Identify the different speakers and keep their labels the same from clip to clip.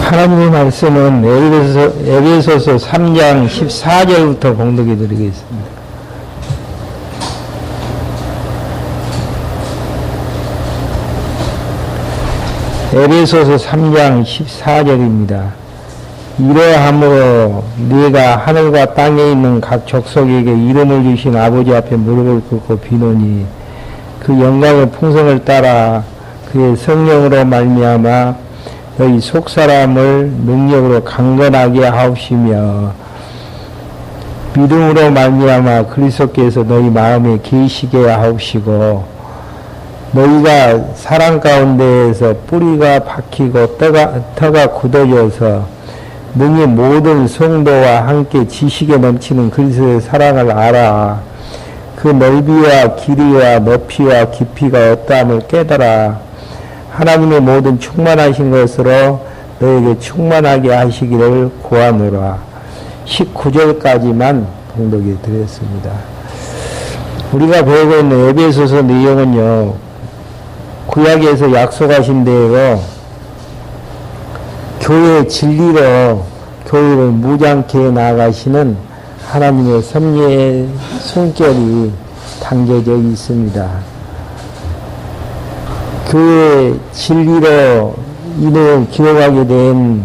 Speaker 1: 하나님의 말씀은 에베소서 3장 14절부터 봉독해 드리겠습니다. 에베소서 3장 14절입니다. 이러함으로 네가 하늘과 땅에 있는 각 족속에게 이름을 주신 아버지 앞에 무릎을 꿇고 비노니 그 영광의 풍성을 따라 그의 성령으로 말미암아 너희 속사람을 능력으로 강건하게 하옵시며 믿음으로 말미암아 그리스도께서 너희 마음에 계시게 하옵시고 너희가 사랑 가운데에서 뿌리가 박히고 터가 굳어져서 능히 모든 성도와 함께 지식에 넘치는 그리스도의 사랑을 알아 그 넓이와 길이와 높이와 깊이가 어떠함을 깨달아 하나님의 모든 충만하신 것으로 너에게 충만하게 하시기를 구하노라. 19절까지만 봉독해 드렸습니다. 우리가 배우고 있는 에베소서 내용은요, 구약에서 약속하신 대로 교회의 진리로 교회를 무장케 나아가시는 하나님의 섭리의 숨결이 담겨져 있습니다. 교회의 진리로 이 내용 기록하게 된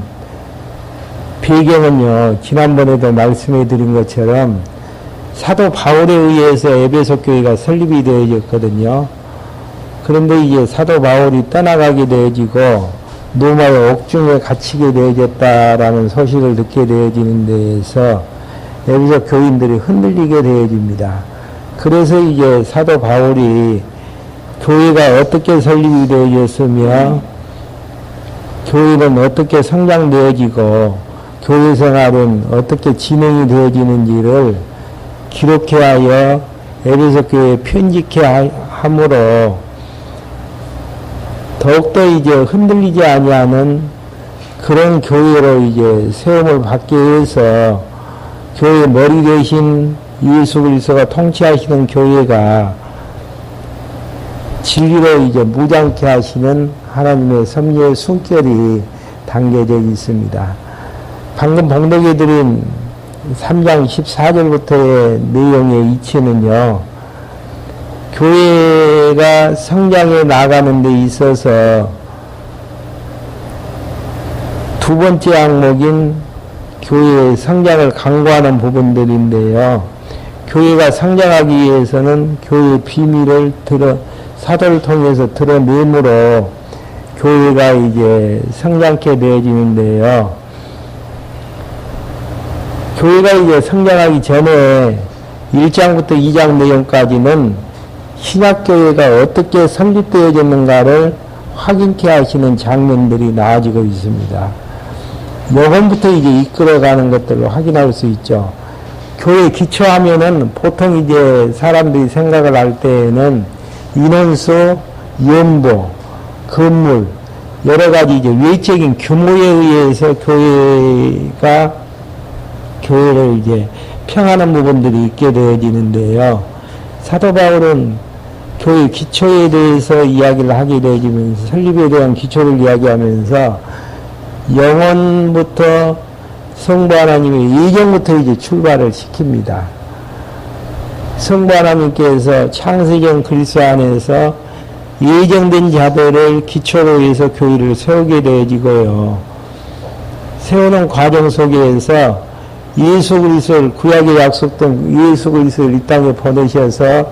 Speaker 1: 배경은요, 지난번에도 말씀해 드린 것처럼 사도 바울에 의해서 에베소 교회가 설립이 되어졌거든요. 그런데 이제 사도 바울이 떠나가게 되어지고 로마의 옥중에 갇히게 되어졌다라는 소식을 듣게 되어지는 데에서 에베소 교인들이 흔들리게 되어집니다. 그래서 이제 사도 바울이 교회가 어떻게 설립이 되어졌으며 교회는 어떻게 성장되어지고 교회 생활은 어떻게 진행이 되어지는지를 기록해 하여 에베소 교회에 편집해 함으로 더욱더 이제 흔들리지 아니하는 그런 교회로 이제 세움을 받기 위해서 교회의 머리 대신 예수 그리스도가 통치하시는 교회가 진리로 이제 무장케 하시는 하나님의 섭리의 숨결이 담겨져 있습니다. 방금 봉독해 드린 3장 14절부터의 내용의 이치는요, 교회가 성장해 나가는 데 있어서 두 번째 항목인 교회의 성장을 강구하는 부분들인데요, 교회가 성장하기 위해서는 교회의 비밀을 사도를 통해서 드러내므로 교회가 이제 성장케 되어지는데요. 교회가 이제 성장하기 전에 1장부터 2장 내용까지는 신약교회가 어떻게 설립되어졌는가를 확인케 하시는 장면들이 나와지고 있습니다. 요번부터 이제 이끌어가는 것들을 확인할 수 있죠. 교회 기초하면은 보통 이제 사람들이 생각을 할 때에는 인원수, 연보, 건물, 여러 가지 이제 외적인 규모에 의해서 교회를 이제 평하는 부분들이 있게 되어지는데요. 사도 바울은 교회 기초에 대해서 이야기를 하게 되어지면서 설립에 대한 기초를 이야기하면서 영원부터 성부 하나님의 예정부터 이제 출발을 시킵니다. 성부 하나님께서 창세전 그리스도 안에서 예정된 자들을 기초로 해서 교회를 세우게 되어지고요. 세우는 과정 속에서 예수 그리스도를 구약에 약속된 예수 그리스도를 이 땅에 보내셔서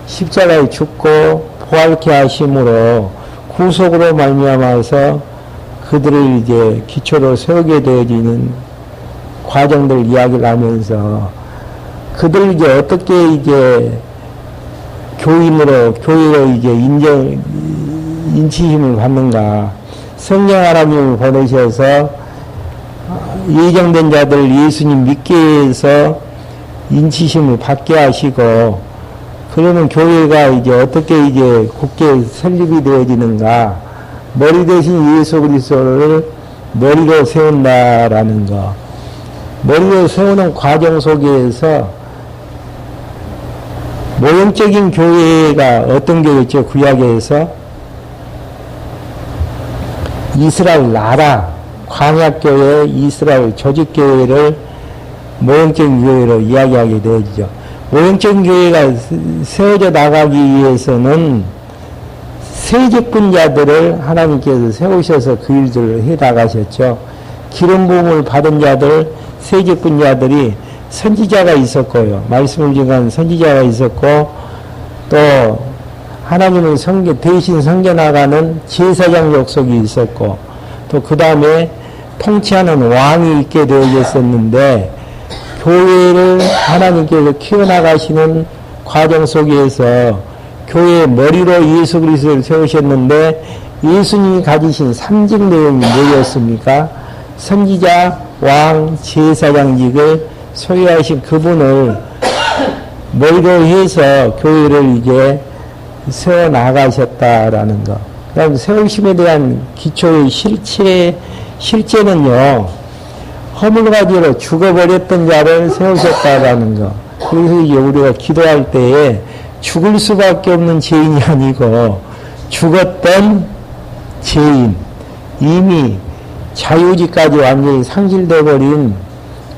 Speaker 1: 십자가에 죽고 부활케 하심으로 구속으로 말미암아서 그들을 이제 기초로 세우게 되어지는 과정들 이야기를 하면서 그들을 이제 어떻게 이제 교인으로 교회로 이제 인치심을 받는가. 성령 하나님을 보내셔서 예정된 자들 예수님 믿게 해서 인치심을 받게 하시고, 그러면 교회가 이제 어떻게 이제 굳게 설립이 되어지는가. 머리 대신 예수 그리스도를 머리로 세운다라는 거. 머리로 세우는 과정 속에서 모형적인 교회가 어떤 교회였죠? 구약에서 이스라엘 나라, 광약교회, 이스라엘 조직교회를 모형적인 교회로 이야기하게 되죠. 모형적인 교회가 세워져 나가기 위해서는 세직분자들을 하나님께서 세우셔서 그 일들을 해 나가셨죠. 기름 부음을 받은 자들, 세직분자들이 선지자가 있었고요. 말씀을 증거한 선지자가 있었고, 또 하나님을 대신 섬겨나가는 제사장 족속이 있었고, 또 그 다음에 통치하는 왕이 있게 되어졌었는데, 교회를 하나님께서 키워나가시는 과정 속에서 교회의 머리로 예수 그리스도를 세우셨는데, 예수님이 가지신 삼직 내용이 뭐였습니까? 선지자, 왕, 제사장직을 소유하신 그분을 머리로 해서 교회를 이제 세워나가셨다라는 거. 그 다음 세우심에 대한 기초의 실제는요, 허물가지로 죽어버렸던 자를 세우셨다라는 거. 그래서 이제 우리가 기도할 때에 죽을 수밖에 없는 죄인이 아니고 죽었던 죄인, 이미 자유지까지 완전히 상실되어 버린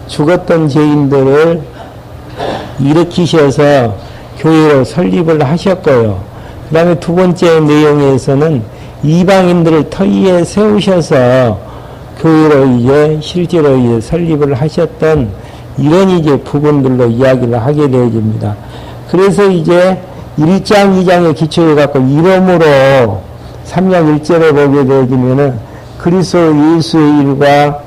Speaker 1: 죽었던 죄인들을 일으키셔서 교회로 설립을 하셨고요. 그 다음에 두 번째 내용에서는 이방인들을 터위에 세우셔서 교회로 이제 실제로 이제 설립을 하셨던 이런 이제 부분들로 이야기를 하게 되어집니다. 그래서 이제 1장, 2장의 기초에 갖고 이름으로 3장 1절에 보게 되어지면은 그리스도 예수의 일과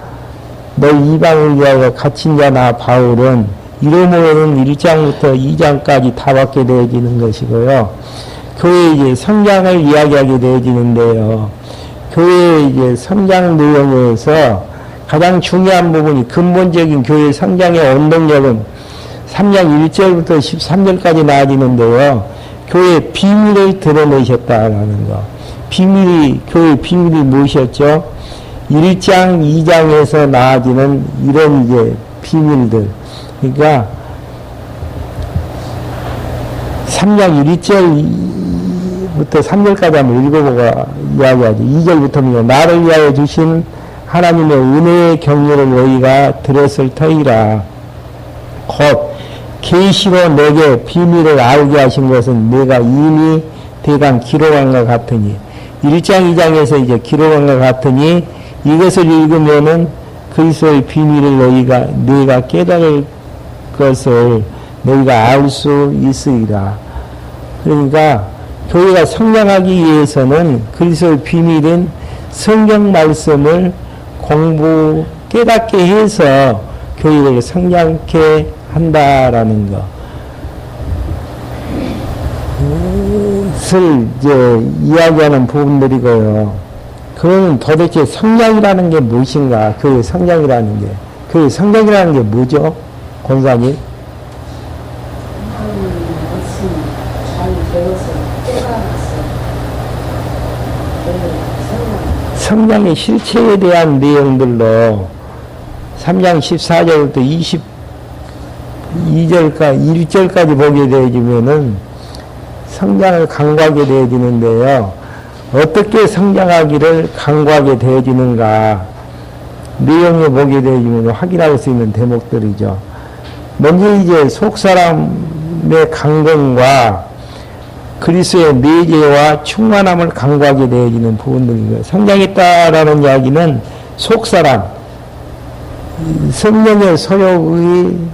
Speaker 1: 너희 이방을 위하여 갇힌 자나 바울은 이름으로는 1장부터 2장까지 다 받게 되어지는 것이고요. 교회의 이제 성장을 이야기하게 되어지는데요. 교회의 이제 성장 내용에서 가장 중요한 부분이 근본적인 교회의 성장의 원동력은 3장 1절부터 13절까지 나아지는데요. 교회의 비밀을 드러내셨다라는 거. 교회의 비밀이 무엇이었죠? 1장, 2장에서 나아지는 이런 이제 비밀들. 그러니까 3장 1절부터 3절까지 한번 읽어보고 이야기하죠. 2절부터는 나를 위하여 주신 하나님의 은혜의 경륜을 너희가 들었을 터이라. 곧 계시로 내게 비밀을 알게 하신 것은 내가 이미 대강 기록한 것 같으니 1장 2장에서 이제 기록한 것 같으니 이것을 읽으면은 그리스도의 비밀을 너희가 깨달을 것을 너희가 알 수 있으리라. 그러니까 교회가 성장하기 위해서는 그리스도의 비밀인 성경 말씀을 깨닫게 해서 교회를 성장케 한다라는 것을 이제 이야기하는 부분들이고요. 그러면 도대체 성장이라는 게 무엇인가? 교회 성장이라는 게. 교회 성장이라는 게 뭐죠? 권사님? 성장의 실체에 대한 내용들로 3장 14절부터 1절까지 보게 되어지면은 성장을 강구하게 되어지는데요. 어떻게 성장하기를 강구하게 되어지는가 내용을 보게 되어지면 확인할 수 있는 대목들이죠. 먼저 이제 속사람의 강건과 그리스도의 내재와 충만함을 강구하게 되어지는 부분들이고요. 성장했다라는 이야기는 속사람, 성령의 소욕인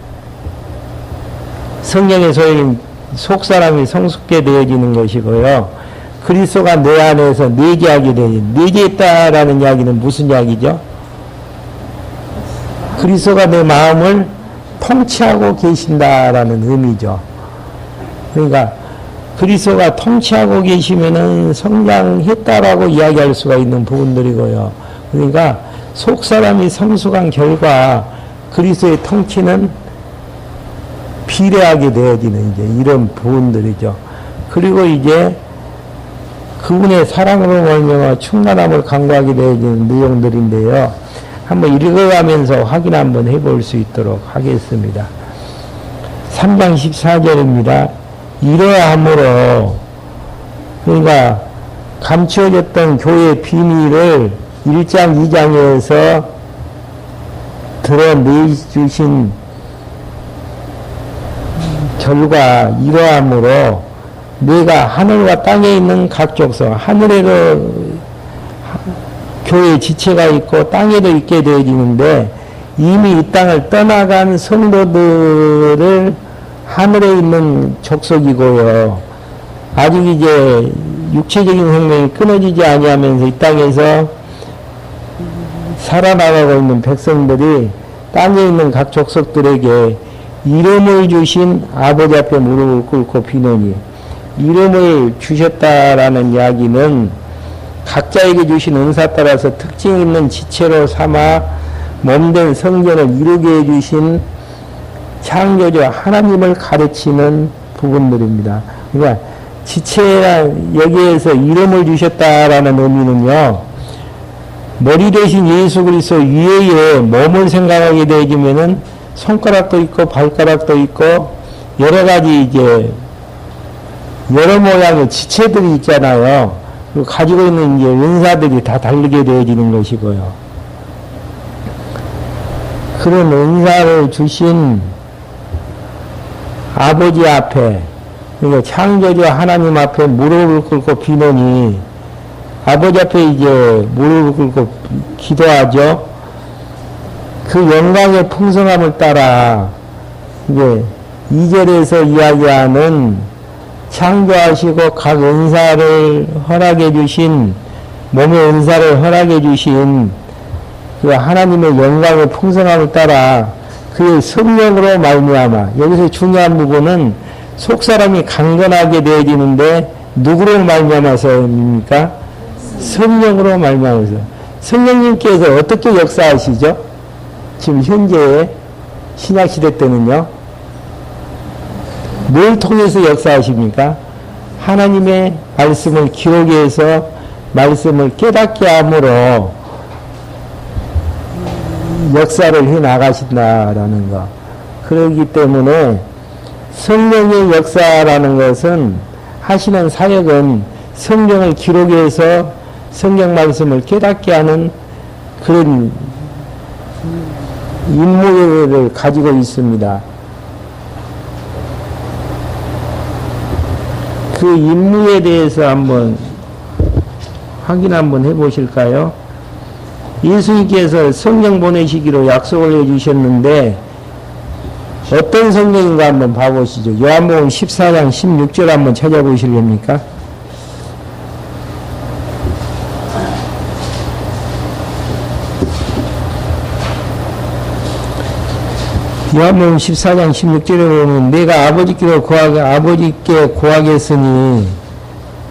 Speaker 1: 속사람이 성숙게 되어지는 것이고요. 그리스도가 내 안에서 내재하게 되어지는, 내재했다라는 이야기는 무슨 이야기죠? 그리스도가 내 마음을 통치하고 계신다라는 의미죠. 그러니까 그리스도가 통치하고 계시면은 성장했다라고 이야기할 수가 있는 부분들이고요. 그러니까 속사람이 성숙한 결과 그리스도의 통치는 비례하게 되어지는 이제 이런 부분들이죠. 그리고 이제 그분의 사랑으로 말미암아 충만함을 강구하게 되어지는 내용들인데요. 한번 읽어가면서 확인 한번 해볼 수 있도록 하겠습니다. 3장 14절입니다. 이러함으로, 그러니까 감추어졌던 교회의 비밀을 1장, 2장에서 드러내주신 결과 이러함으로 내가 하늘과 땅에 있는 각 족속, 하늘에도 교회 지체가 있고 땅에도 있게 되어지는데 이미 이 땅을 떠나간 성도들을 하늘에 있는 족속이고요. 아직 이제 육체적인 생명이 끊어지지 아니하면서 이 땅에서 살아나가고 있는 백성들이 땅에 있는 각 족속들에게 이름을 주신 아버지 앞에 무릎을 꿇고 비노니, 이름을 주셨다라는 이야기는 각자에게 주신 은사 따라서 특징 있는 지체로 삼아 몸된 성전을 이루게 해주신 창조주 하나님을 가르치는 부분들입니다. 그러니까 지체나 여기에서 이름을 주셨다라는 의미는요, 머리 대신 예수 그리스도 위에 몸을 생각하게 되어지면은 손가락도 있고 발가락도 있고 여러 가지 이제 여러 모양의 지체들이 있잖아요. 그리고 가지고 있는 이제 은사들이 다 다르게 되어지는 것이고요. 그런 은사를 주신 아버지 앞에, 그러니까 창조주 하나님 앞에 무릎을 꿇고 비노니, 아버지 앞에 이제 무릎을 꿇고 기도하죠. 그 영광의 풍성함을 따라 이제 2절에서 이야기하는 창조하시고 각 은사를 허락해 주신, 몸의 은사를 허락해 주신 그 하나님의 영광의 풍성함을 따라 그의 성령으로 말미암아, 여기서 중요한 부분은 속사람이 강건하게 되어지는데 누구로 말미암아서입니까? 성령으로 말미암아서. 성령님께서 어떻게 역사하시죠? 지금 현재 신약시대 때는요, 뭘 통해서 역사하십니까? 하나님의 말씀을 기록해서 말씀을 깨닫게 함으로 역사를 해 나가신다라는 거. 그렇기 때문에 성령의 역사라는 것은, 하시는 사역은 성경을 기록해서 성경 말씀을 깨닫게 하는 그런 임무를 가지고 있습니다. 그 임무에 대해서 한번 확인 한번 해보실까요? 예수님께서 성령 보내시기로 약속을 해주셨는데 어떤 성령인가 한번 봐보시죠. 요한복음 14장 16절 한번 찾아보시렵니까? 요한복음 14장 16절에 보면 내가 아버지께 구하겠으니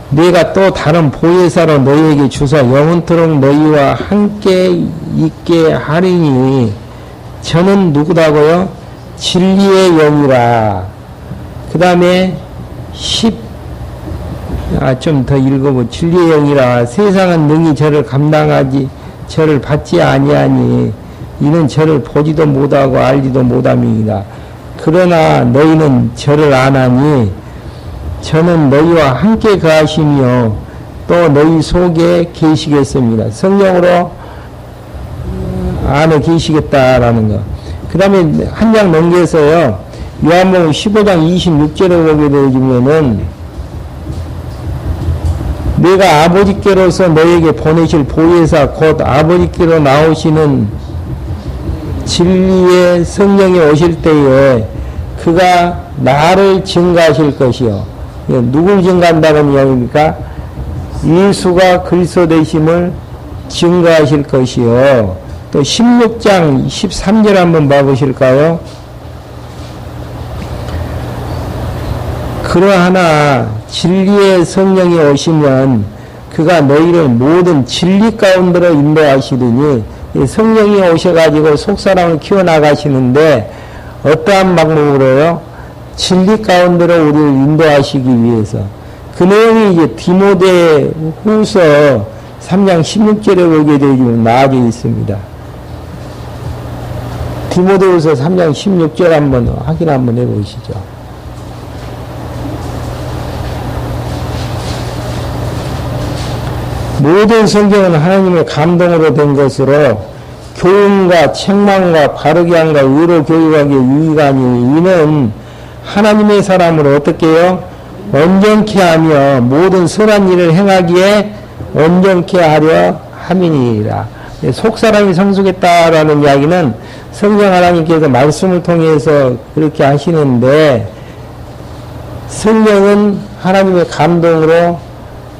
Speaker 1: 내가 또 다른 보혜사로 너희에게 주사 영원토록 너희와 함께 있게 하리니 저는 누구다고요? 진리의 영이라. 그 다음에 좀 더 읽어보. 진리의 영이라. 세상은 능히 저를 받지 아니하니 이는 저를 보지도 못하고 알지도 못함이니라. 그러나 너희는 저를 아나니 저는 너희와 함께 거하시며 또 너희 속에 계시겠습니다. 성령으로 안에 계시겠다라는 거. 그 다음에 한 장 넘겨서요, 요한복음 15장 26절에 보게 되면은 내가 아버지께로서 너에게 보내실 보혜사 곧 아버지께로 나오시는 진리의 성령이 오실 때에 그가 나를 증거하실 것이요. 누굴 증거한다는 이야기입니까? 예수가 그리스도 되심을 증거하실 것이요. 또 16장 13절 한번 봐보실까요? 그러하나 진리의 성령이 오시면 그가 너희를 모든 진리 가운데로 인도하시더니, 성령이 오셔가지고 속사람을 키워나가시는데 어떠한 방법으로요? 진리 가운데로 우리를 인도하시기 위해서. 그 내용이 이제 디모데 후서 3장 16절에 보게 되면 나아져 있습니다. 디모데 후서 3장 16절 한번 확인 한번 해보시죠. 모든 성경은 하나님의 감동으로 된 것으로 교훈과 책망과 바르게 함과 의로 교육하기에 유익하니 이는 하나님의 사람으로 어떻게 해요? 온전케 하며 모든 선한 일을 행하기에 온전케 하려 함이니라. 속사람이 성숙했다라는 이야기는 성경 하나님께서 말씀을 통해서 그렇게 하시는데, 성령은 하나님의 감동으로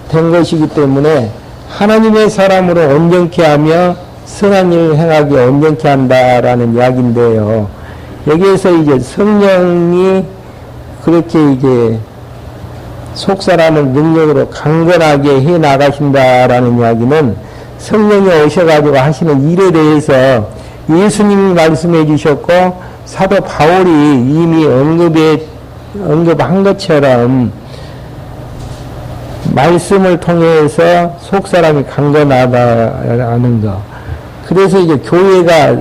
Speaker 1: 된 것이기 때문에 하나님의 사람으로 온전케 하며 선한 일을 행하기 온전케 한다라는 이야기인데요. 여기에서 이제 성령이 그렇게 이제 속사람을 능력으로 강건하게 해 나가신다라는 이야기는 성령이 오셔가지고 하시는 일에 대해서 예수님이 말씀해 주셨고 사도 바울이 이미 언급한 것처럼 말씀을 통해서 속사람이 강건하다라는 것. 그래서 이제 교회가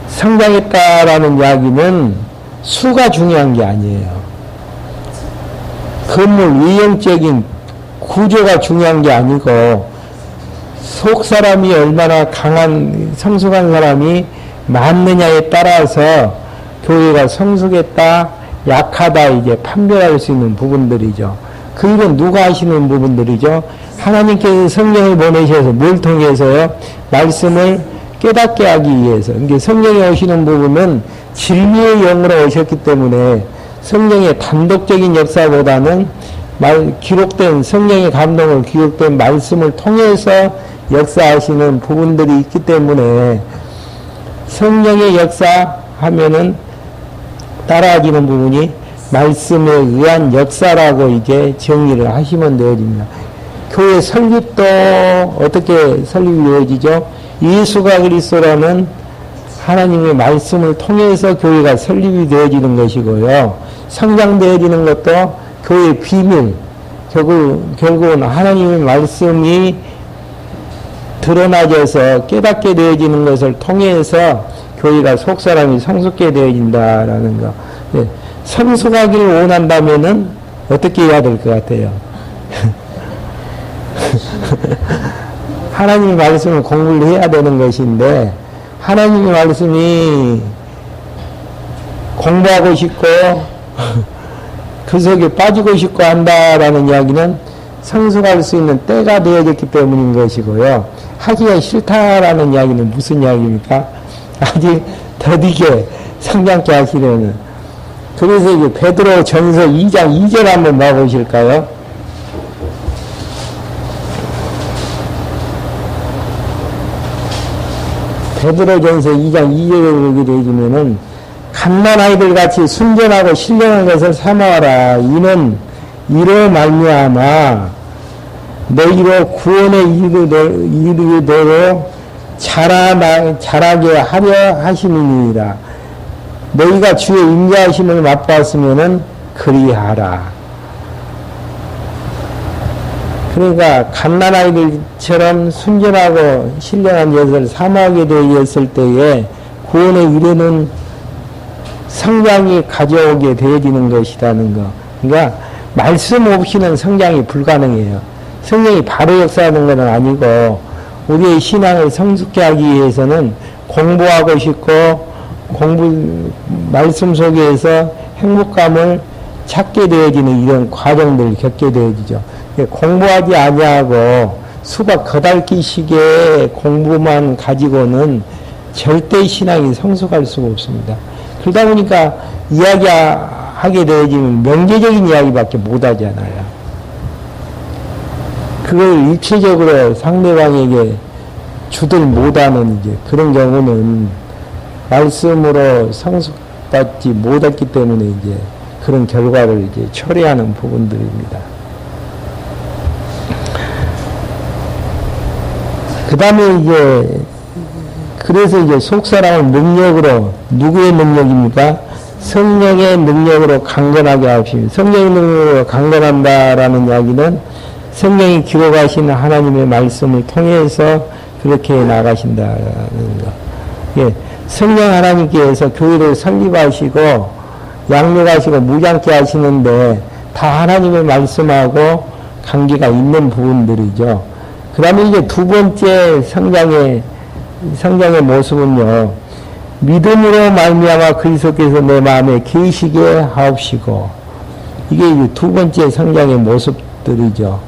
Speaker 1: 성장했다라는 이야기는 수가 중요한 게 아니에요. 건물 외형적인 구조가 중요한 게 아니고 속사람이 얼마나 강한 성숙한 사람이 많느냐에 따라서 교회가 성숙했다 약하다 이제 판별할 수 있는 부분들이죠. 그 일은 누가 하시는 부분들이죠? 하나님께서 성령을 보내셔서 뭘 통해서요? 말씀을 깨닫게 하기 위해서. 이게 성령이 오시는 부분은 진리의 영으로 오셨기 때문에 성령의 단독적인 역사보다는 기록된 성령의 감동을 기록된 말씀을 통해서 역사하시는 부분들이 있기 때문에 성령의 역사하면은 따라지는 부분이 말씀에 의한 역사라고 이제 정의를 하시면 되어집니다. 교회 설립도 어떻게 설립이 되어지죠? 예수가 그리스도라는 하나님의 말씀을 통해서 교회가 설립이 되어지는 것이고요. 성장되어지는 것도 교회의 비밀, 결국은 하나님의 말씀이 드러나져서 깨닫게 되어지는 것을 통해서 교회가 속사람이 성숙게 되어진다라는 거. 네. 성숙하기를 원한다면은 어떻게 해야 될 것 같아요? 하나님의 말씀을 공부를 해야 되는 것인데, 하나님의 말씀이 공부하고 싶고 그 속에 빠지고 싶고 한다라는 이야기는 성숙할 수 있는 때가 되어졌기 때문인 것이고요. 하기가 싫다라는 이야기는 무슨 이야기입니까? 아직 더디게 성장케 하시려는. 그래서 이제 베드로 전서 2장 2절 한번 봐보실까요? 베드로 전서 2장 2절을 보게 되면은 갓난아이들 같이 순전하고 신령한 것을 삼아라. 이는 이로 말미암아 너희로 구원에 이르도록 자라게 하려 하심이니라. 너희가 주의 인자하심을 맛봤으면은 그리하라. 그러니까 갓난아이들처럼 순전하고 신령한 것을 삼하게 되었을 때에 구원에 이르는 성장이 가져오게 되어지는 것이라는 거. 그러니까 말씀 없이는 성장이 불가능해요. 성령이 바로 역사하는 것은 아니고 우리의 신앙을 성숙케 하기 위해서는 공부하고 싶고 말씀 속에서 행복감을 찾게 되어지는 이런 과정들을 겪게 되어지죠. 공부하지 아니하고 수박 거달기식의 공부만 가지고는 절대 신앙이 성숙할 수가 없습니다. 그러다 보니까 이야기하게 되어지면 명제적인 이야기밖에 못하잖아요. 그걸 일체적으로 상대방에게 주들 못하는 이제 그런 경우는 말씀으로 성숙받지 못했기 때문에 이제 그런 결과를 이제 초래하는 부분들입니다. 그 다음에 이제 그래서 이제 속사람을 능력으로, 누구의 능력입니까? 성령의 능력으로 강건하게 하십니다. 성령의 능력으로 강건한다라는 이야기는 성령이 기록하신 하나님의 말씀을 통해서 그렇게 나가신다는 거. 예, 성령 하나님께서 교회를 설립하시고 양육하시고 무장케 하시는데 다 하나님의 말씀하고 관계가 있는 부분들이죠. 그 다음에 이제 두 번째 성장의 모습은요, 믿음으로 말미암아 그리스도께서 내 마음에 계시게 하옵시고, 이게 이제 두 번째 성장의 모습들이죠.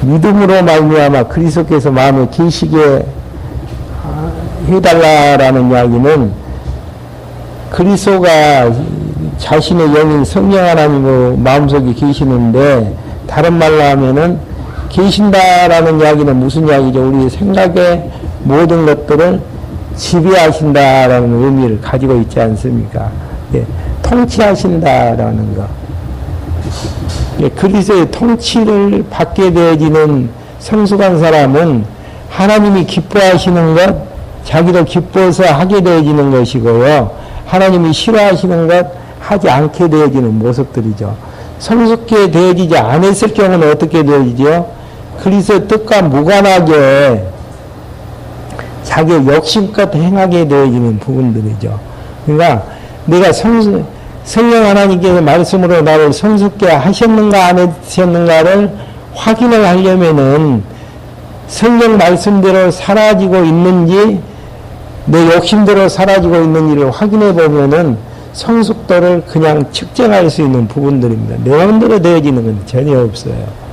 Speaker 1: 믿음으로 말미암아 그리스도께서 마음에 계시게 해달라라는 이야기는 그리스도가 자신의 영인 성령 하나님의 마음속에 계시는데, 다른 말로 하면은 계신다라는 이야기는 무슨 이야기죠? 우리 생각의 모든 것들을 지배하신다라는 의미를 가지고 있지 않습니까? 예, 통치하신다라는 거. 예, 그리스도의 통치를 받게 되어지는 성숙한 사람은 하나님이 기뻐하시는 것, 자기도 기뻐서 하게 되어지는 것이고요. 하나님이 싫어하시는 것, 하지 않게 되어지는 모습들이죠. 성숙게 되어지지 않았을 경우는 어떻게 되어지죠? 그리스도의 뜻과 무관하게 자기의 욕심껏 행하게 되어지는 부분들이죠. 그러니까 내가 성령 하나님께서 말씀으로 나를 성숙게 하셨는가 안 하셨는가를 확인을 하려면은 성령 말씀대로 사라지고 있는지 내 욕심대로 사라지고 있는지를 확인해 보면은 성숙도를 그냥 측정할 수 있는 부분들입니다. 내 마음대로 되어지는 건 전혀 없어요.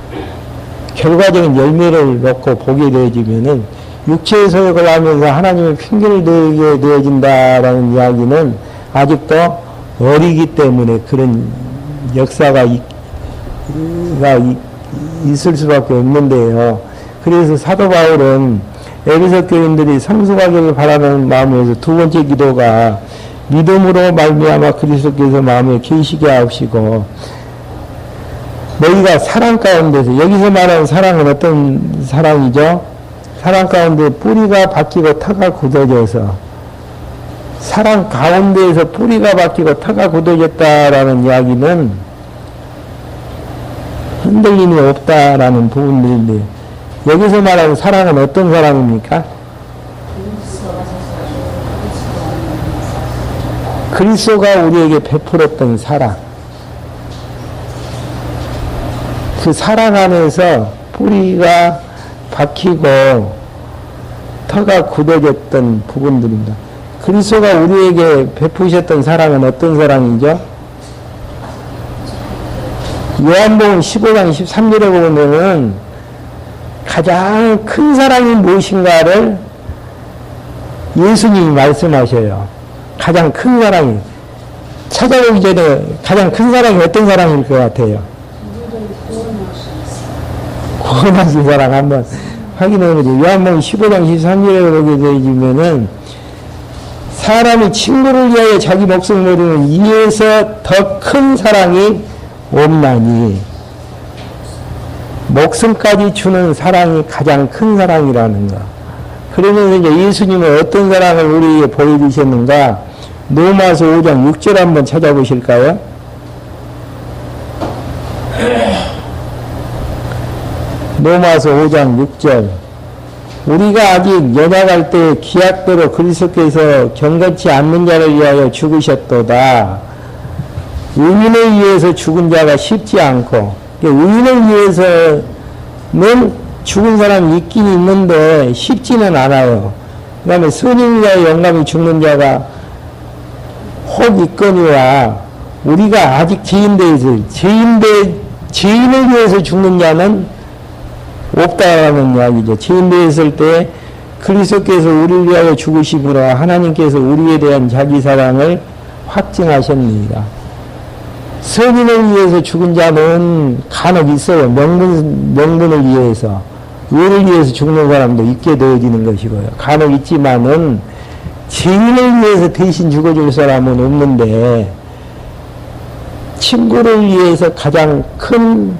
Speaker 1: 결과적인 열매를 놓고 보게 되어지면은 육체의 소욕을 하면서 하나님의 핑계를 대게 되어진다라는 이야기는 아직도 어리기 때문에 그런 역사가 있을 수밖에 없는데요. 그래서 사도 바울은 에베소 교인들이 성숙하기를 바라는 마음에서 두 번째 기도가 믿음으로 말미암아 그리스도께서 마음에 계시게 하옵시고, 너희가 사랑 가운데서, 여기서 말하는 사랑은 어떤 사랑이죠? 사랑 가운데 뿌리가 바뀌고 터가 굳어져서, 사랑 가운데에서 뿌리가 바뀌고 터가 굳어졌다라는 이야기는 흔들림이 없다라는 부분들인데, 여기서 말하는 사랑은 어떤 사랑입니까? 그리스도가 우리에게 베풀었던 사랑. 그 사랑 안에서 뿌리가 박히고 터가 굳어졌던 부분들입니다. 그리스도가 우리에게 베푸셨던 사랑은 어떤 사랑이죠? 요한복음 15장 13절에 보면은 가장 큰 사랑이 무엇인가를 예수님이 말씀하셔요. 가장 큰 사랑이. 찾아보기 전에 가장 큰 사랑이 어떤 사랑일 것 같아요? 구원하신 사랑 한번 확인해 보죠. 요한복음 15장 13절에 보게 되면은 사람이 친구를 위하여 자기 목숨을 내리는 이에서 더 큰 사랑이 없나니, 목숨까지 주는 사랑이 가장 큰 사랑이라는 거. 그러면서 이제 예수님은 어떤 사랑을 우리에게 보여주셨는가? 로마서 5장 6절 한번 찾아보실까요? 로마서 5장 6절. 우리가 아직 연약할 때 기약대로 그리스도께서 경건치 않는 자를 위하여 죽으셨도다. 의인을 위해서 죽은 자가 쉽지 않고, 의인을 위해서는 죽은 사람이 있긴 있는데 쉽지는 않아요. 그 다음에 선인과 영감이 죽는 자가 혹 있거니와, 우리가 아직 죄인을 위해서 죽는 자는 없다라는 이야기죠. 죄인되었을 때 그리스도께서 우리를 위하여 죽으심으로 하나님께서 우리에 대한 자기 사랑을 확증하셨느니라. 선인을 위해서 죽은 자는 간혹 있어요. 명분을 위해서, 의를 위해서 죽는 사람도 있게 되어지는 것이고요. 간혹 있지만은 죄인을 위해서 대신 죽어줄 사람은 없는데, 친구를 위해서 가장 큰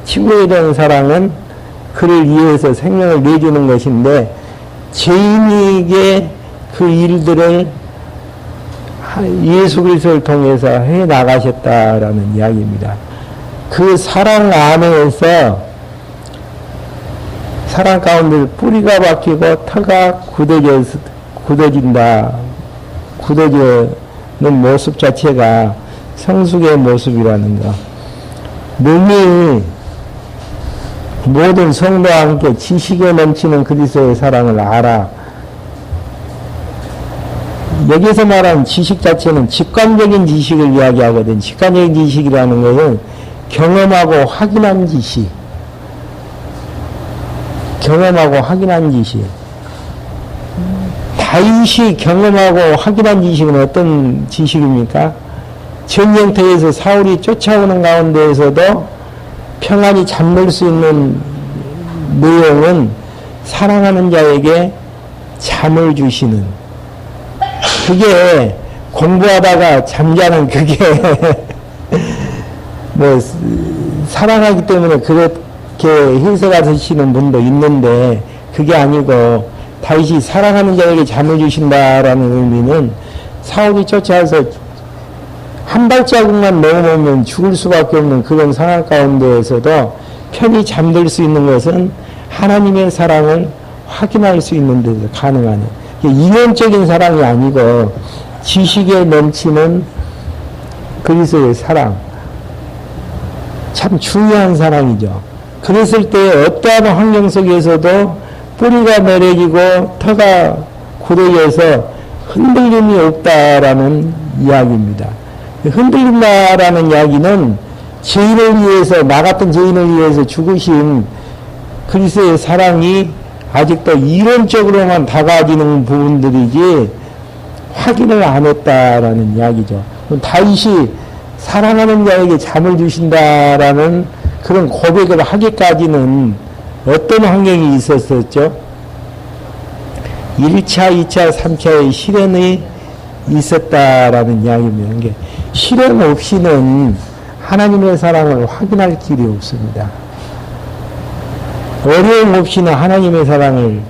Speaker 1: 친구에 대한 사랑은 그를 위해서 생명을 내주는 것인데, 죄인에게 그 일들을 예수 그리스도를 통해서 해 나가셨다라는 이야기입니다. 그 사랑 안에서, 사랑 가운데 뿌리가 박히고 터가 굳어지는 모습 자체가 성숙의 모습이라는 거. 능히 모든 성도와 함께 지식에 넘치는 그리스도의 사랑을 알아. 여기서 말하는 지식 자체는 직관적인 지식을 이야기하거든. 직관적인 지식이라는 것은 경험하고 확인한 지식. 경험하고 확인한 지식. 다윗이 경험하고 확인한 지식은 어떤 지식입니까? 전쟁터에서 사울이 쫓아오는 가운데에서도 평안히 잠들 수 있는 내용은 사랑하는 자에게 잠을 주시는, 그게 공부하다가 잠자는 그게 뭐 사랑하기 때문에 그렇게 해석하시는 분도 있는데, 그게 아니고 다윗이 사랑하는 자에게 잠을 주신다라는 의미는 사울이 쫓아와서 한 발자국만 넘어오면 죽을 수밖에 없는 그런 상황 가운데에서도 편히 잠들 수 있는 것은 하나님의 사랑을 확인할 수 있는 데서 가능하네. 이론적인 사랑이 아니고 지식에 넘치는 그리스도의 사랑. 참 중요한 사랑이죠. 그랬을 때 어떠한 환경 속에서도 뿌리가 내려지고 터가 굳어져서 흔들림이 없다라는 이야기입니다. 흔들린다라는 이야기는 죄인을 위해서, 나 같은 죄인을 위해서 죽으신 그리스도의 사랑이 아직도 이론적으로만 다가지는 부분들이지 확인을 안 했다라는 이야기죠. 다윗이 사랑하는 자에게 잠을 주신다라는 그런 고백을 하기까지는 어떤 환경이 있었었죠? 1차, 2차, 3차의 시련이 있었다라는 이야기입니다. 시련 없이는 하나님의 사랑을 확인할 길이 없습니다. 어려움 없이는 하나님의 사랑을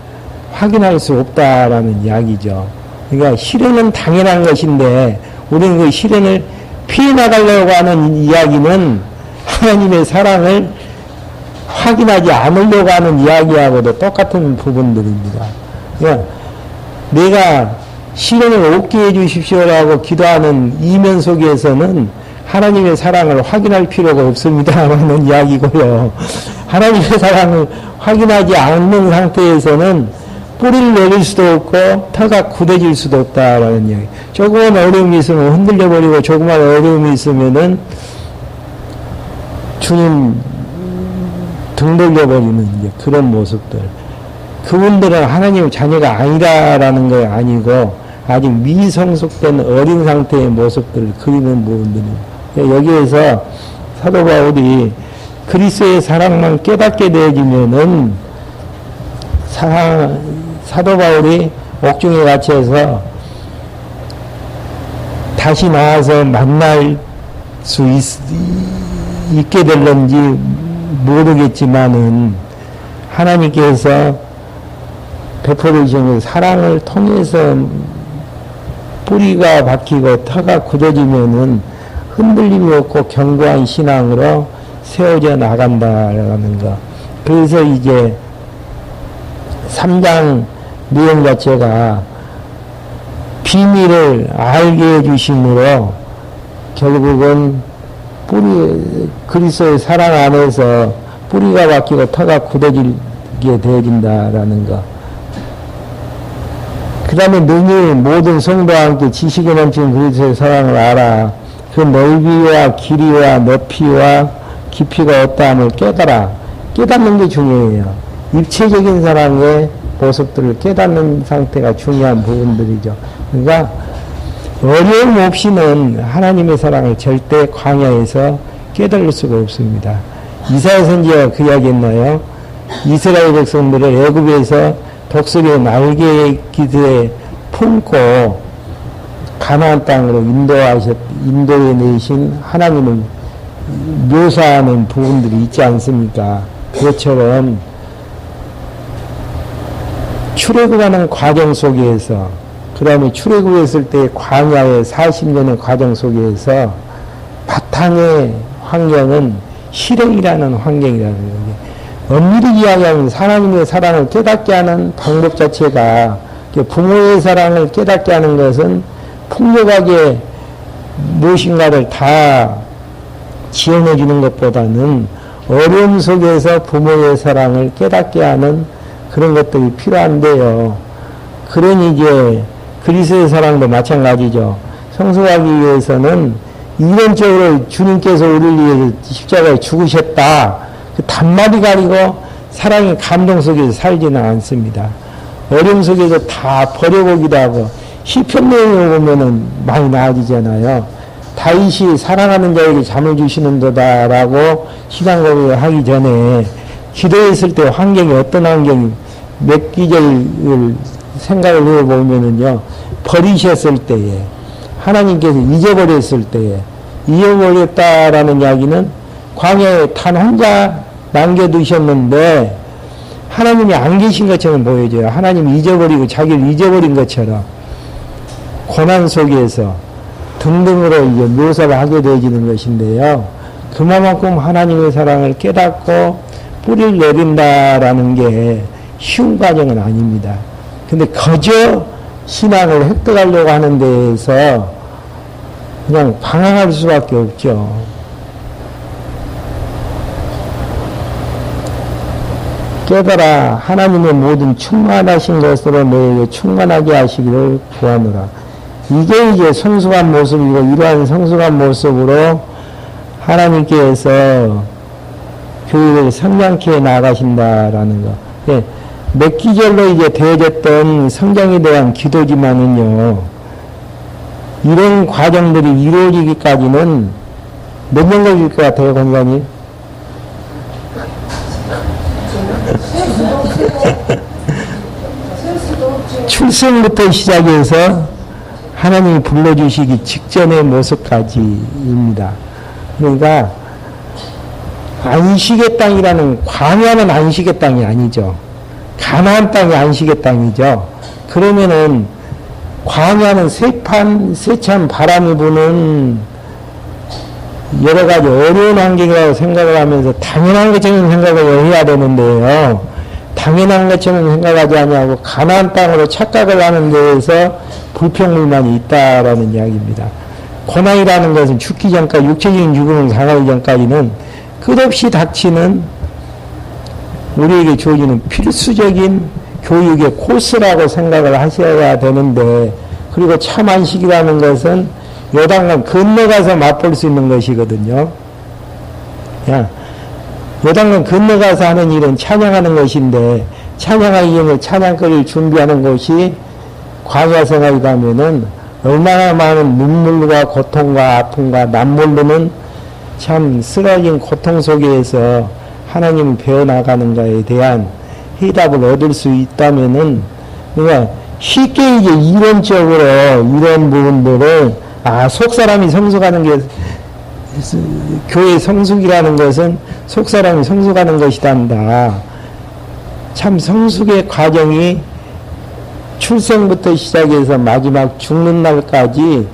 Speaker 1: 확인할 수 없다라는 이야기죠. 그러니까 시련은 당연한 것인데 우리는 그 시련을 피해 나가려고 하는 이야기는 하나님의 사랑을 확인하지 않으려고 하는 이야기하고도 똑같은 부분들입니다. 그러니까 내가 시련을 없게 해주십시오라고 기도하는 이면 속에서는 하나님의 사랑을 확인할 필요가 없습니다라는 이야기고요. 하나님의 사랑을 확인하지 않는 상태에서는 뿌리를 내릴 수도 없고 터가 굳어질 수도 없다라는 이야기. 조그만 어려움이 있으면 흔들려 버리고 조그만 어려움이 있으면은 주님 등 돌려버리는 그런 모습들. 그분들은 하나님 자녀가 아니라라는 게 아니고 아직 미성숙된 어린 상태의 모습들을 그리는 부분들입니다. 여기에서 사도 바울이 그리스도의 사랑만 깨닫게 되어지면은 사도 바울이 옥중에 갇혀서 다시 나와서 만날 수 있게 될런지 모르겠지만은 하나님께서 베풀으시는 사랑을 통해서 뿌리가 박히고 터가 굳어지면은 흔들림이 없고 견고한 신앙으로 세워져 나간다라는 거. 그래서 이제 3장 내용 자체가 비밀을 알게 해주심으로 결국은 그리스도의 사랑 안에서 뿌리가 박히고 터가 굳어지게 되어진다라는 거. 그 다음에 능히 모든 성도와 함께 지식에 넘치는 그리스도의 사랑을 알아. 그 넓이와 길이와 높이와 깊이가 어떠함을 깨달아. 깨닫는 게 중요해요. 입체적인 사랑의 모습들을 깨닫는 상태가 중요한 부분들이죠. 그러니까 어려움 없이는 하나님의 사랑을 절대 광야에서 깨달을 수가 없습니다. 이사야 선지자가 그 이야기 했나요? 이스라엘 백성들을 애굽에서 독수리의 날개 기드에 품고 가나안 땅으로 인도해 내신 하나님을 묘사하는 부분들이 있지 않습니까? 그것처럼 출애굽하는 과정 속에서, 그 다음에 출애굽했을 때 광야의 40년의 과정 속에서 바탕의 환경은 실행이라는 환경이라는 거예요. 엄밀히 이야기하면 하나님의 사랑을 깨닫게 하는 방법 자체가, 부모의 사랑을 깨닫게 하는 것은 풍족하게 무엇인가를 다 지어내주는 것보다는 어려움 속에서 부모의 사랑을 깨닫게 하는 그런 것들이 필요한데요. 그러니 이제 그리스도의 사랑도 마찬가지죠. 성숙하기 위해서는 이론적으로 주님께서 우리를 위해서 십자가에 죽으셨다. 그 단말이 가리고 사랑의 감동 속에서 살지는 않습니다. 어려움 속에서 다 버려보기도 하고 시편 내용을 보면은 많이 나아지잖아요. 다윗이 사랑하는 자에게 잠을 주시는도다라고 시간 고백을 하기 전에 기도했을 때 환경이 어떤 환경이 몇 기절을 생각을 해보면은요, 버리셨을 때에 하나님께서 잊어버렸을 때에 잊어버렸다라는 이야기는 광야에 단 혼자 남겨두셨는데 하나님이 안 계신 것처럼 보여져요. 하나님이 잊어버리고 자기를 잊어버린 것처럼 고난 속에서 등등으로 이제 묘사를 하게 되어지는 것인데요. 그만큼 하나님의 사랑을 깨닫고 뿌리를 내린다라는 게 쉬운 과정은 아닙니다. 근데 거저 신앙을 획득하려고 하는 데에서 그냥 방황할 수밖에 없죠. 깨달아 하나님의 모든 충만하신 것으로 너에게 충만하게 하시기를 구하노라. 이게 이제 성숙한 모습이고, 이러한 성숙한 모습으로 하나님께서 교회를 성장케 나가신다라는 거. 예, 몇 기절로 이제 되어졌던 성장에 대한 기도지만은요, 이런 과정들이 이루어지기까지는 몇 년 걸릴 것 같아요, 권사님? 출생부터 시작해서 하나님이 불러주시기 직전의 모습까지입니다. 그러니까 안식의 땅이라는, 광야는 안식의 땅이 아니죠. 가나안 땅이 안식의 땅이죠. 그러면은 광야는 세찬 바람이 부는 여러 가지 어려운 환경이라고 생각을 하면서 당연한 것처럼 생각을 해야 되는데요. 당연한 것처럼 생각하지 않냐고 가나안 땅으로 착각을 하는 데에서 불평불만이 있다라는 이야기입니다. 고난이라는 것은 죽기 전까지, 육체적인 죽음을 당하기 전까지는 끝없이 닥치는 우리에게 주어지는 필수적인 교육의 코스라고 생각을 하셔야 되는데, 그리고 참 안식이라는 것은 요단강 건너가서 맛볼 수 있는 것이거든요. 요단강 건너가서 하는 일은 찬양하는 것인데, 찬양하기 전에 찬양거리를 준비하는 것이 광야 생활이라면은 얼마나 많은 눈물과 고통과 아픔과 남모르는 참 쓰러진 고통 속에서 하나님을 배워나가는가에 대한 해답을 얻을 수 있다면은, 그러니까 쉽게 이제 이론적으로 이런 부분들을, 속사람이 성숙하는 게, 교회 성숙이라는 것은 속사람이 성숙하는 것이단다. 참 성숙의 과정이 출생부터 시작해서 마지막 죽는 날까지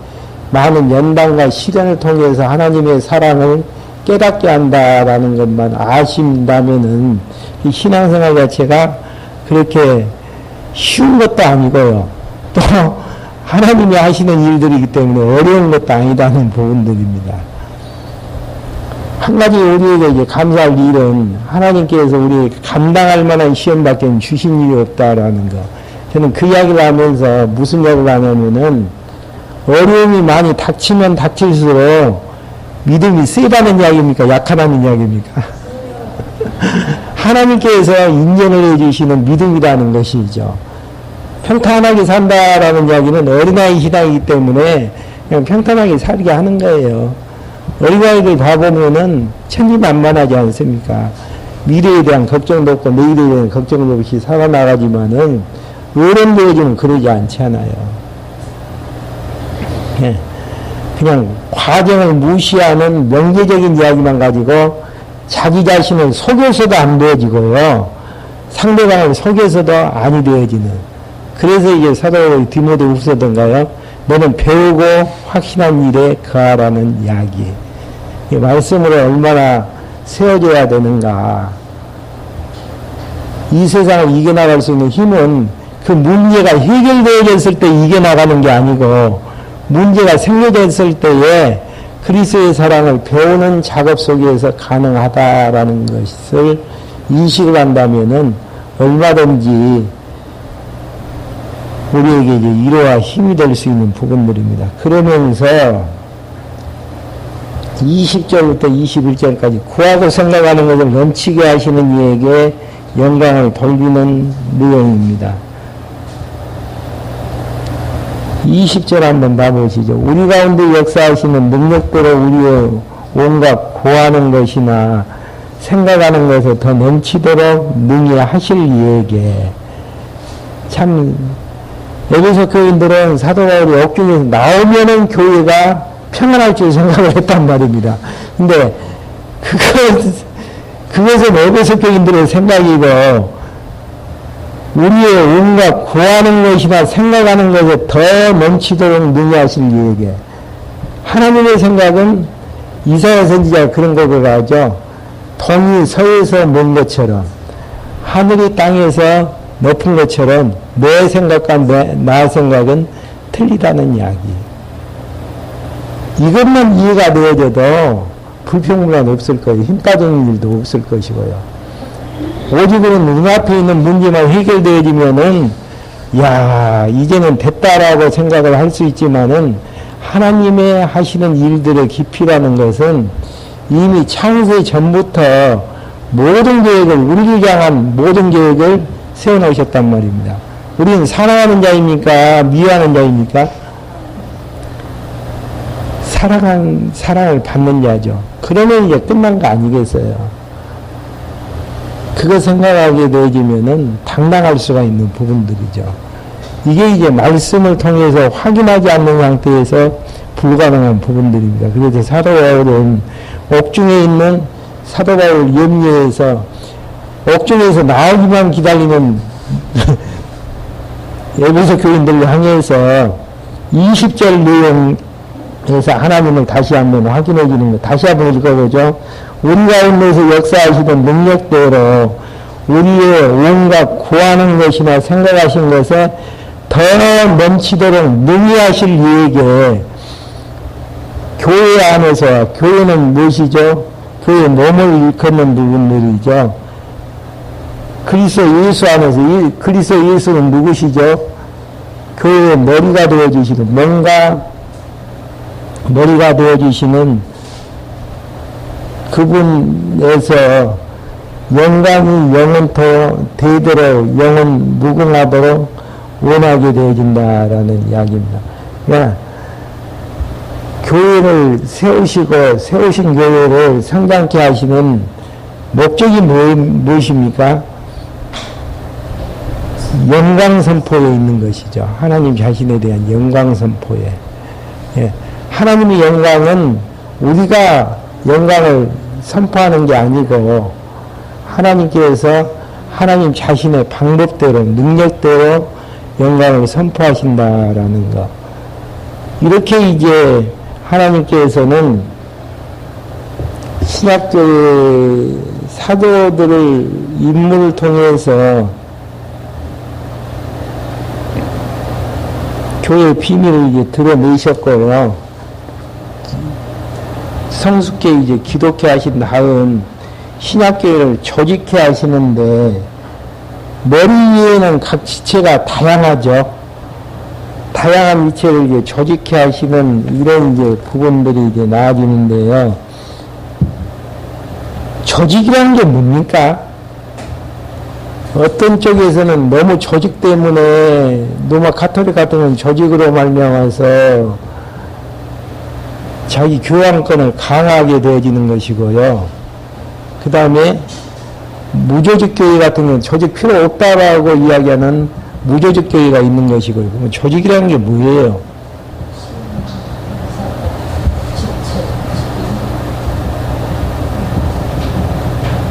Speaker 1: 많은 연단과 시련을 통해서 하나님의 사랑을 깨닫게 한다라는 것만 아신다면은 이 신앙생활 자체가 그렇게 쉬운 것도 아니고요. 또 하나님이 하시는 일들이기 때문에 어려운 것도 아니다는 부분들입니다. 한 가지 우리에게 이제 감사할 일은 하나님께서 우리에게 감당할 만한 시험밖에 주신 일이 없다라는 거. 저는 그 이야기를 하면서 무슨 이야기를 하냐면은, 어려움이 많이 닥치면 닥칠수록 믿음이 세다는 이야기입니까? 약하다는 이야기입니까? 하나님께서 인정을 해주시는 믿음이라는 것이죠. 평탄하게 산다라는 이야기는 어린아이 신앙이기 때문에 그냥 평탄하게 살게 하는 거예요. 어린아이들 봐보면은 천진난만하지 않습니까? 미래에 대한 걱정도 없고 내일에 대한 걱정도 없이 살아나가지만은 어른되어지면 그러지 않잖아요. 그냥 과정을 무시하는 명제적인 이야기만 가지고 자기 자신을 속여서도 안 되어지고요. 상대방을 속여서도 아니 되어지는. 그래서 이제 사도 디모데후서던가요. 너는 배우고 확신한 일에 거하라는 이야기. 이 말씀으로 얼마나 세워져야 되는가. 이 세상을 이겨나갈 수 있는 힘은 그 문제가 해결되어졌을 때 이겨나가는 게 아니고, 문제가 생겨졌을 때에 그리스도의 사랑을 배우는 작업 속에서 가능하다라는 것을 인식을 한다면은 얼마든지 우리에게 이제 위로와 힘이 될 수 있는 부분들입니다. 그러면서 20절부터 21절까지 구하고 생각하는 것을 넘치게 하시는 이에게 영광을 돌리는 내용입니다. 20절 한번 봐보시죠. 우리 가운데 역사하시는 능력대로 우리의 온갖 구하는 것이나 생각하는 것을 더 넘치도록 능히 하실 이에게. 참 에베소 교인들은 사도 바울이 옥중에서 나오면은 교회가 평안할 줄 생각을 했단 말입니다. 근데 그것은 에베소 교인들의 생각이고, 우리의 온갖 구하는 것이나 생각하는 것에 더 넘치도록 능히 하실 이에게. 하나님의 생각은 이사야 선지자가 그런 것을 하죠. 동이 서에서 먼 것처럼, 하늘이 땅에서 높은 것처럼 내 생각과 나 생각은 틀리다는 이야기. 이것만 이해가 되어져도 불평불만 없을 거예요. 힘 빠지는 일도 없을 것이고요. 오직은 눈앞에 있는 문제만 해결되어지면은, 야, 이제는 됐다라고 생각을 할 수 있지만은, 하나님의 하시는 일들의 깊이라는 것은 이미 창세 전부터 모든 계획을, 우리를 향한 모든 계획을 세워놓으셨단 말입니다. 우리는 사랑하는 자입니까? 미워하는 자입니까? 사랑을 받는 자죠. 그러면 이제 끝난 거 아니겠어요? 그거 생각하게 되어지면은 당당할 수가 있는 부분들이죠. 이게 이제 말씀을 통해서 확인하지 않는 상태에서 불가능한 부분들입니다. 그래서 사도 바울은 옥중에 있는 사도 바울 염려에서 옥중에서 나오기만 기다리는 에베소 교인들을 향해서 20절 내용에서 하나님을 다시 한번 확인해 주는 것, 다시 한번 읽어보죠. 우리 가운데서 역사하시던 능력대로 우리의 온갖 구하는 것이나 생각하신 것에 더 넘치도록 능히 하실 이에게. 교회 안에서, 교회는 무엇이죠? 교회의 몸을 일컫는 부분들이죠. 그리스도 예수 안에서, 그리스도 예수는 누구시죠? 교회의 머리가 되어주시는, 뭔가 머리가 되어주시는 그분에서 영광이 영원토 되도록, 영원 무궁하도록 원하게 되어진다라는 이야기입니다. 그러니까 교회를 세우신 교회를 성장케 하시는 목적이 무엇입니까? 영광 선포에 있는 것이죠. 하나님 자신에 대한 영광 선포에. 예. 하나님의 영광은 우리가 영광을 선포하는 게 아니고, 하나님께서 하나님 자신의 방법대로, 능력대로 영광을 선포하신다라는 것. 이렇게 이제 하나님께서는 신약교회 사도들을 인물을 통해서 교회의 비밀을 이제 드러내셨고요. 성숙케 이제 기독케 하신 다음 신약교회를 조직케 하시는데, 머리 위에는 각 지체가 다양하죠. 다양한 지체를 이제 조직케 하시는 이런 이제 부분들이 이제 나아지는데요. 조직이라는 게 뭡니까? 어떤 쪽에서는 너무 조직 때문에, 로마 가톨릭 같은 건 조직으로 말미암아서 자기 교황권을 강화하게 되어지는 것이고요. 그 다음에 무조직 교회 같은 건 조직 필요 없다라고 이야기하는 무조직 교회가 있는 것이고요. 조직이라는 게 뭐예요?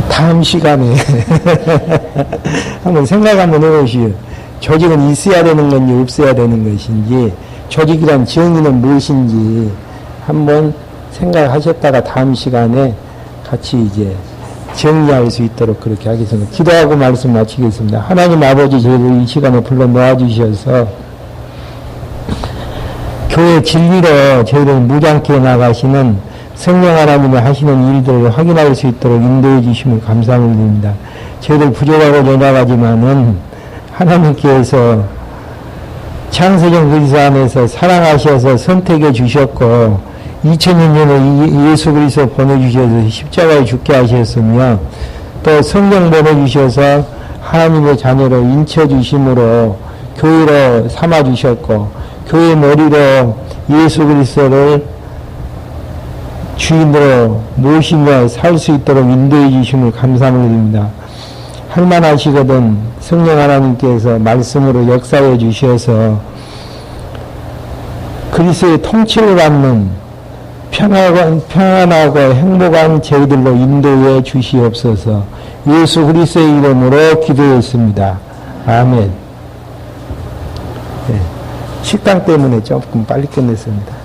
Speaker 1: 다음 시간에 한번 생각 한번 해보시오. 조직은 있어야 되는 건지 없어야 되는 것인지, 조직이란 정의는 무엇인지 한번 생각하셨다가 다음 시간에 같이 이제 정리할 수 있도록 그렇게 하겠습니다. 기도하고 말씀 마치겠습니다. 하나님 아버지, 저희를 이 시간에 불러 놓아주셔서 교회 진리로 저희를 무장케 나가시는 성령 하나님이 하시는 일들을 확인할 수 있도록 인도해 주시면 감사함을 드립니다. 저희들 부족하고 연약하지만은 하나님께서 창세전 그리스도 안에서 사랑하셔서 선택해 주셨고 2000년 전에 예수 그리스도 보내주셔서 십자가에 죽게 하셨으며 또 성령 보내주셔서 하나님의 자녀로 인쳐주심으로 교회로 삼아주셨고 교회 머리로 예수 그리스도를 주인으로 모시며 살 수 있도록 인도해 주심을 감사함을 드립니다. 할만하시거든 성령 하나님께서 말씀으로 역사해 주셔서 그리스도의 통치를 받는 평안하고 행복한 저희들로 인도해 주시옵소서. 예수 그리스도의 이름으로 기도했습니다. 아멘. 네. 식당 때문에 조금 빨리 끝냈습니다.